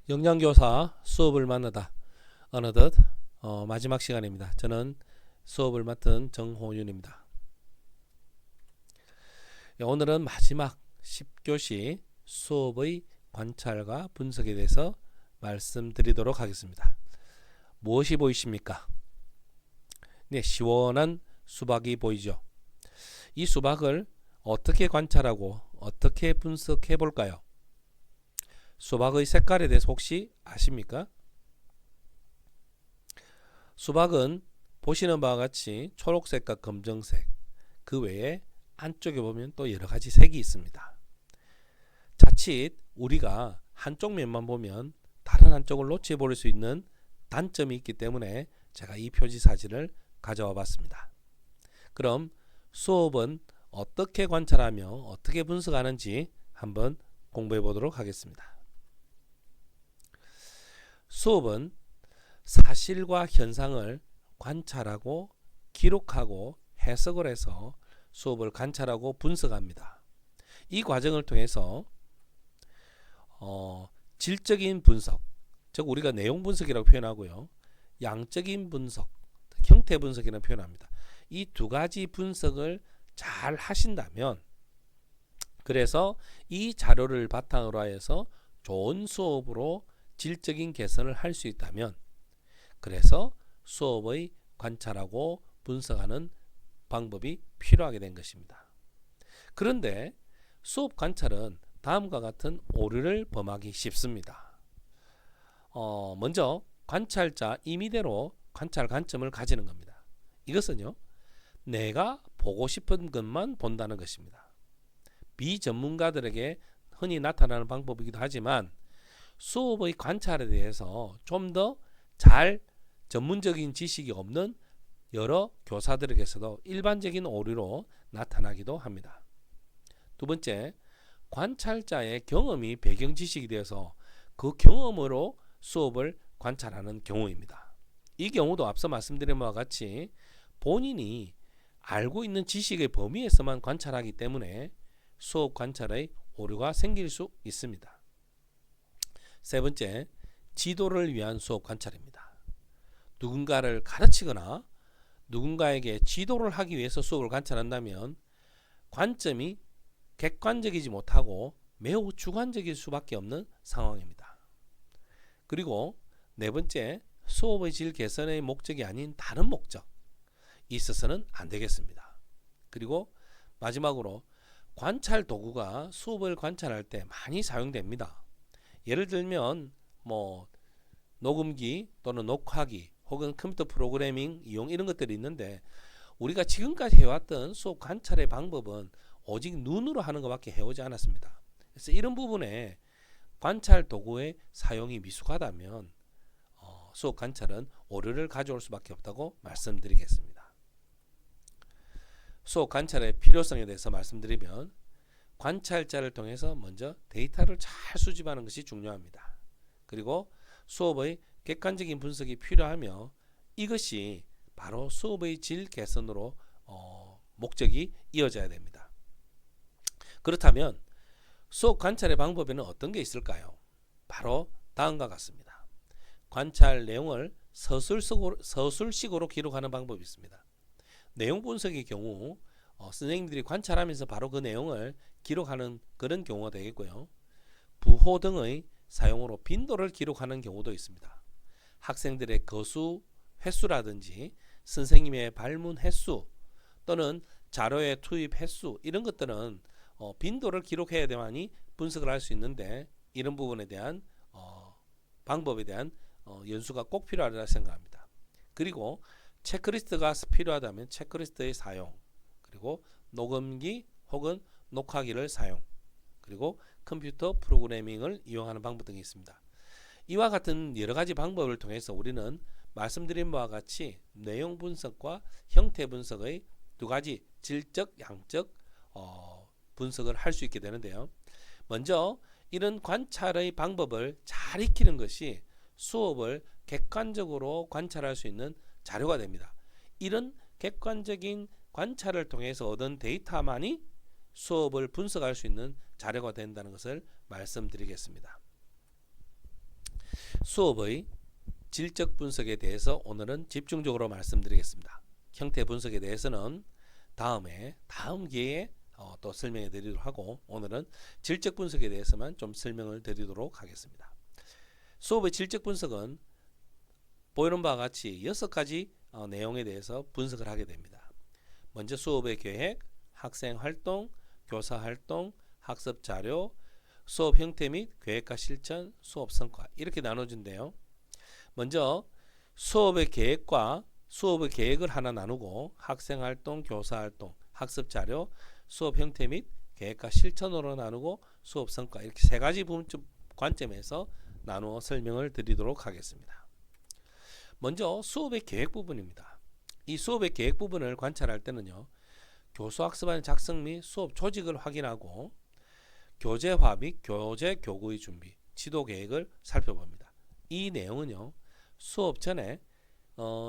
영양교사 수업을 만나다 어느덧 마지막 시간입니다. 저는 수업을 맡은 정호윤입니다. 오늘은 마지막 10교시 수업의 관찰과 분석에 대해서 말씀드리도록 하겠습니다. 무엇이 보이십니까? 네, 시원한 수박이 보이죠. 이 수박을 어떻게 관찰하고 어떻게 분석해 볼까요? 수박의 색깔에 대해서 혹시 아십니까? 수박은 보시는 바와 같이 초록색과 검정색, 그 외에 안쪽에 보면 또 여러가지 색이 있습니다. 자칫 우리가 한쪽 면만 보면 다른 한쪽을 놓쳐버릴 수 있는 단점이 있기 때문에 제가 이 표지 사진을 가져와 봤습니다. 그럼 수업은 어떻게 관찰하며 어떻게 분석하는지 한번 공부해 보도록 하겠습니다. 수업은 사실과 현상을 관찰하고 기록하고 해석을 해서 수업을 관찰하고 분석합니다. 이 과정을 통해서 질적인 분석, 즉 우리가 내용 분석이라고 표현하고요. 양적인 분석, 형태 분석이라고 표현합니다. 이 두 가지 분석을 잘 하신다면, 그래서 이 자료를 바탕으로 해서 좋은 수업으로 질적인 개선을 할 수 있다면, 그래서 수업의 관찰하고 분석하는 방법이 필요하게 된 것입니다. 그런데 수업 관찰은 다음과 같은 오류를 범하기 쉽습니다. 먼저 관찰자 임의대로 관찰 관점을 가지는 겁니다. 이것은요, 내가 보고 싶은 것만 본다는 것입니다. 비전문가들에게 흔히 나타나는 방법이기도 하지만 수업의 관찰에 대해서 좀 더 잘 전문적인 지식이 없는 여러 교사들에게서도 일반적인 오류로 나타나기도 합니다. 두 번째, 관찰자의 경험이 배경 지식이 되어서 그 경험으로 수업을 관찰하는 경우입니다. 이 경우도 앞서 말씀드린 바와 같이 본인이 알고 있는 지식의 범위에서만 관찰하기 때문에 수업 관찰의 오류가 생길 수 있습니다. 세 번째, 지도를 위한 수업 관찰입니다. 누군가를 가르치거나 누군가에게 지도를 하기 위해서 수업을 관찰한다면 관점이 객관적이지 못하고 매우 주관적일 수밖에 없는 상황입니다. 그리고 네 번째, 수업의 질 개선의 목적이 아닌 다른 목적 있어서는 안 되겠습니다. 그리고 마지막으로 관찰 도구가 수업을 관찰할 때 많이 사용됩니다. 예를 들면 녹음기 또는 녹화기 혹은 컴퓨터 프로그래밍 이용 이런 것들이 있는데, 우리가 지금까지 해왔던 수업 관찰의 방법은 오직 눈으로 하는 것밖에 해오지 않았습니다. 그래서 이런 부분에 관찰 도구의 사용이 미숙하다면 수업 관찰은 오류를 가져올 수밖에 없다고 말씀드리겠습니다. 수업 관찰의 필요성에 대해서 말씀드리면, 관찰자를 통해서 먼저 데이터를 잘 수집하는 것이 중요합니다. 그리고 수업의 객관적인 분석이 필요하며, 이것이 바로 수업의 질 개선으로 목적이 이어져야 됩니다. 그렇다면 수업 관찰의 방법에는 어떤 게 있을까요? 바로 다음과 같습니다. 관찰 내용을 서술식으로 기록하는 방법이 있습니다. 내용 분석의 경우 선생님들이 관찰하면서 바로 그 내용을 기록하는 그런 경우가 되겠고요. 부호 등의 사용으로 빈도를 기록하는 경우도 있습니다. 학생들의 거수 횟수라든지 선생님의 발문 횟수 또는 자료의 투입 횟수, 이런 것들은 빈도를 기록해야 돼만이 분석을 할 수 있는데, 이런 부분에 대한 방법에 대한 연수가 꼭 필요하다고 생각합니다. 그리고 체크리스트가 필요하다면 체크리스트의 사용, 그리고 녹음기 혹은 녹화기를 사용, 그리고 컴퓨터 프로그래밍을 이용하는 방법 등이 있습니다. 이와 같은 여러 가지 방법을 통해서 우리는 말씀드린 바와 같이 내용 분석과 형태 분석의 두 가지 질적, 양적 분석을 할 수 있게 되는데요. 먼저 이런 관찰의 방법을 잘 익히는 것이 수업을 객관적으로 관찰할 수 있는 자료가 됩니다. 이런 객관적인 관찰을 통해서 얻은 데이터만이 수업을 분석할 수 있는 자료가 된다는 것을 말씀드리겠습니다. 수업의 질적 분석에 대해서 오늘은 집중적으로 말씀드리겠습니다. 형태 분석에 대해서는 다음 기회에 또 설명해 드리도록 하고, 오늘은 질적 분석에 대해서만 좀 설명을 드리도록 하겠습니다. 수업의 질적 분석은 보이는 바와 같이 6가지 내용에 대해서 분석을 하게 됩니다. 먼저 수업의 계획, 학생 활동, 교사 활동, 학습 자료, 수업 형태 및 계획과 실천, 수업 성과, 이렇게 나눠진대요. 먼저 수업의 계획을 하나 나누고, 학생 활동, 교사 활동, 학습 자료, 수업 형태 및 계획과 실천으로 나누고, 수업 성과, 이렇게 3가지 관점에서 나누어 설명을 드리도록 하겠습니다. 먼저 수업의 계획 부분입니다. 이 수업의 계획 부분을 관찰할 때는요, 교수학습안 작성 및 수업 조직을 확인하고, 교재화 및 교구의 준비, 지도 계획을 살펴봅니다. 이 내용은요, 수업 전에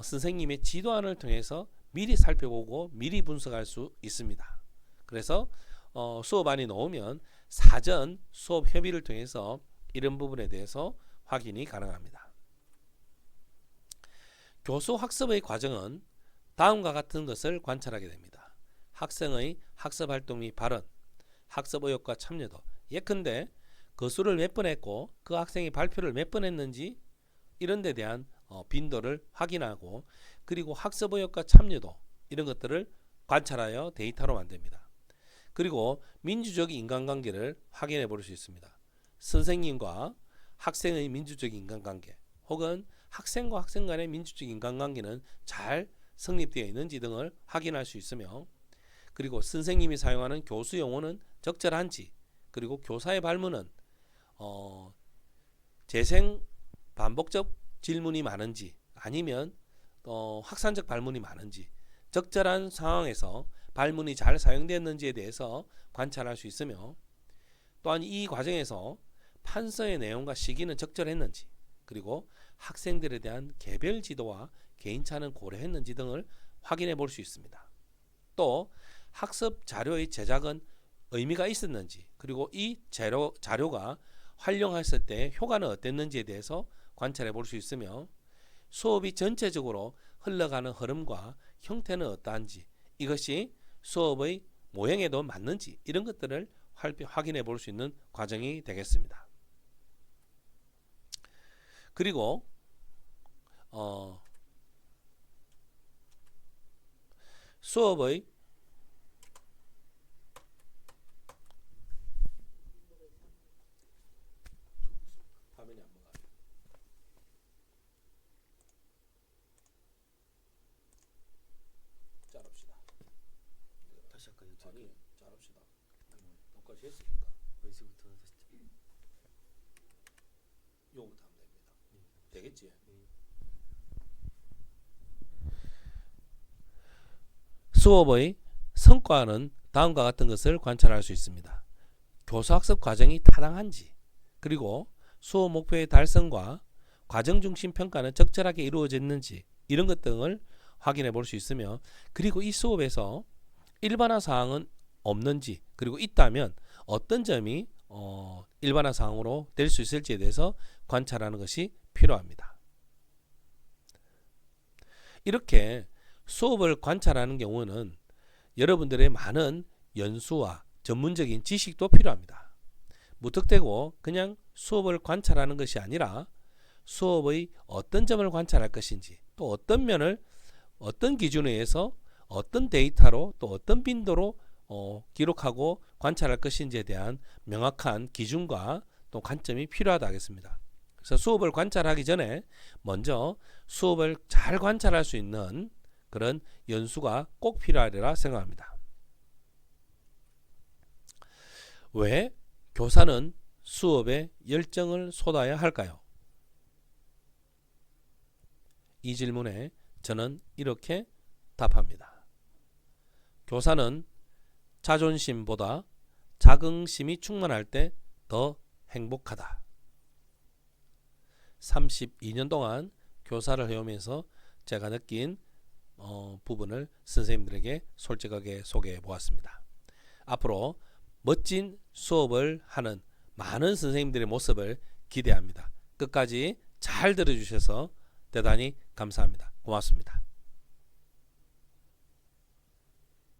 선생님의 지도안을 통해서 미리 살펴보고 미리 분석할 수 있습니다. 그래서 수업안이 나오면 사전 수업 협의를 통해서 이런 부분에 대해서 확인이 가능합니다. 교수 학습의 과정은 다음과 같은 것을 관찰하게 됩니다. 학생의 학습 활동 및 발언, 학습 의욕과 참여도, 예컨대 거수를 몇 번 했고 그 학생이 발표를 몇 번 했는지 이런 데 대한 빈도를 확인하고, 그리고 학습 의욕과 참여도, 이런 것들을 관찰하여 데이터로 만듭니다. 그리고 민주적 인간관계를 확인해 볼 수 있습니다. 선생님과 학생의 민주적 인간관계, 혹은 학생과 학생 간의 민주적 인간관계는 잘 성립되어 있는지 등을 확인할 수 있으며, 그리고 선생님이 사용하는 교수 용어는 적절한지, 그리고 교사의 발문은 재생 반복적 질문이 많은지, 아니면 확산적 발문이 많은지, 적절한 상황에서 발문이 잘 사용됐는지에 대해서 관찰할 수 있으며, 또한 이 과정에서 판서의 내용과 시기는 적절했는지, 그리고 학생들에 대한 개별 지도와 개인차는 고려했는지 등을 확인해 볼 수 있습니다. 또 학습 자료의 제작은 의미가 있었는지, 그리고 이 자료가 활용했을 때 효과는 어땠는지에 대해서 관찰해 볼 수 있으며, 수업이 전체적으로 흘러가는 흐름과 형태는 어떠한지, 이것이 수업의 모형에도 맞는지, 이런 것들을 확인해 볼 수 있는 과정이 되겠습니다. 그리고 수업의 화면이 안 먹어요. 자릅시다. 다시 할까요? 아니, 자릅시다. 똑같이 했으니까. 어디서부터 다시? 요거부터 하면 됩니다. 되겠지? 수업의 성과는 다음과 같은 것을 관찰할 수 있습니다. 교수학습 과정이 타당한지, 그리고 수업 목표의 달성과 과정 중심 평가는 적절하게 이루어졌는지, 이런 것 등을 확인해 볼 수 있으며, 그리고 이 수업에서 일반화 사항은 없는지, 그리고 있다면 어떤 점이 일반화 사항으로 될 수 있을지에 대해서 관찰하는 것이 필요합니다. 이렇게 수업을 관찰하는 경우는 여러분들의 많은 연수와 전문적인 지식도 필요합니다. 무턱대고 그냥 수업을 관찰하는 것이 아니라 수업의 어떤 점을 관찰할 것인지, 또 어떤 면을 어떤 기준에 의해서 어떤 데이터로 또 어떤 빈도로 기록하고 관찰할 것인지에 대한 명확한 기준과 또 관점이 필요하다 하겠습니다. 그래서 수업을 관찰하기 전에 먼저 수업을 잘 관찰할 수 있는 그런 연수가 꼭 필요하리라 생각합니다. 왜 교사는 수업에 열정을 쏟아야 할까요? 이 질문에 저는 이렇게 답합니다. 교사는 자존심보다 자긍심이 충만할 때 더 행복하다. 32년 동안 교사를 해오면서 제가 느낀 부분을 선생님들에게 솔직하게 소개해 보았습니다. 앞으로 멋진 수업을 하는 많은 선생님들의 모습을 기대합니다. 끝까지 잘 들어주셔서 대단히 감사합니다. 고맙습니다.